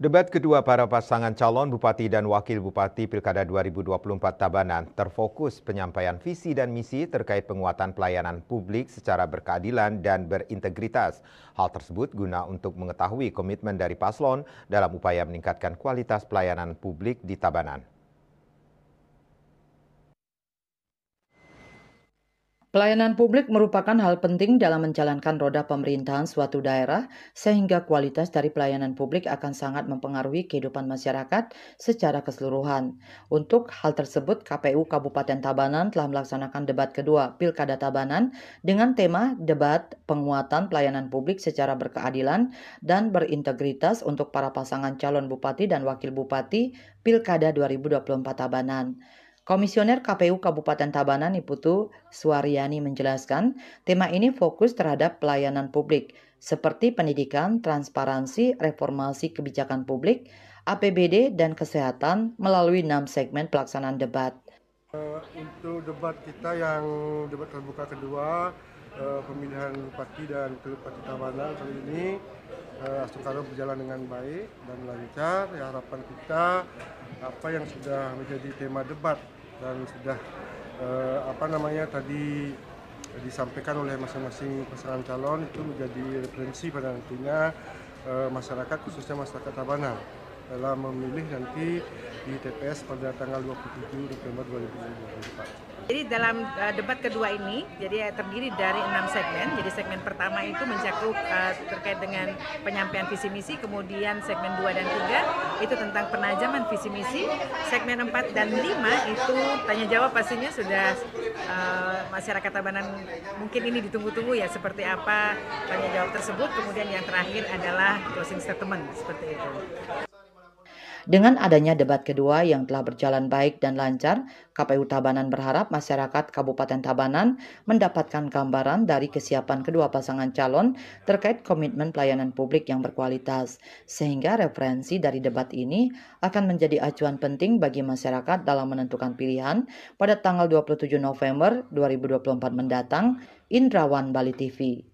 Debat kedua para pasangan calon Bupati dan Wakil Bupati Pilkada 2024 Tabanan terfokus penyampaian visi dan misi terkait penguatan pelayanan publik secara berkeadilan dan berintegritas. Hal tersebut guna untuk mengetahui komitmen dari paslon dalam upaya meningkatkan kualitas pelayanan publik di Tabanan. Pelayanan publik merupakan hal penting dalam menjalankan roda pemerintahan suatu daerah, sehingga kualitas dari pelayanan publik akan sangat mempengaruhi kehidupan masyarakat secara keseluruhan. Untuk hal tersebut, KPU Kabupaten Tabanan telah melaksanakan debat kedua Pilkada Tabanan dengan tema Debat Penguatan Pelayanan Publik secara Berkeadilan dan Berintegritas untuk para pasangan calon Bupati dan Wakil Bupati Pilkada 2024 Tabanan. Komisioner KPU Kabupaten Tabanan Iputu Suaryani menjelaskan, tema ini fokus terhadap pelayanan publik seperti pendidikan, transparansi, reformasi kebijakan publik, APBD, dan kesehatan melalui 6 segmen pelaksanaan debat. Untuk debat kita yang debat terbuka kedua, pemilihan Bupati dan Wakil Bupati Tabanan kali ini sekarang berjalan dengan baik dan lancar. Ya, harapan kita apa yang sudah menjadi tema debat dan sudah tadi disampaikan oleh masing-masing pasangan calon itu menjadi referensi pada nantinya masyarakat, khususnya masyarakat Tabanan dalam memilih nanti di TPS pada tanggal 27 November 2024. Jadi dalam debat kedua ini, jadi terdiri dari 6 segmen. Jadi segmen pertama itu mencakup terkait dengan penyampaian visi misi, kemudian segmen 2 dan 3 itu tentang penajaman visi misi, segmen 4 dan 5 itu tanya jawab, pastinya sudah masyarakat Tabanan mungkin ini ditunggu-tunggu ya, seperti apa tanya jawab tersebut, kemudian yang terakhir adalah closing statement, seperti itu. Dengan adanya debat kedua yang telah berjalan baik dan lancar, KPU Tabanan berharap masyarakat Kabupaten Tabanan mendapatkan gambaran dari kesiapan kedua pasangan calon terkait komitmen pelayanan publik yang berkualitas, sehingga referensi dari debat ini akan menjadi acuan penting bagi masyarakat dalam menentukan pilihan pada tanggal 27 November 2024 mendatang. Indrawan, Bali TV.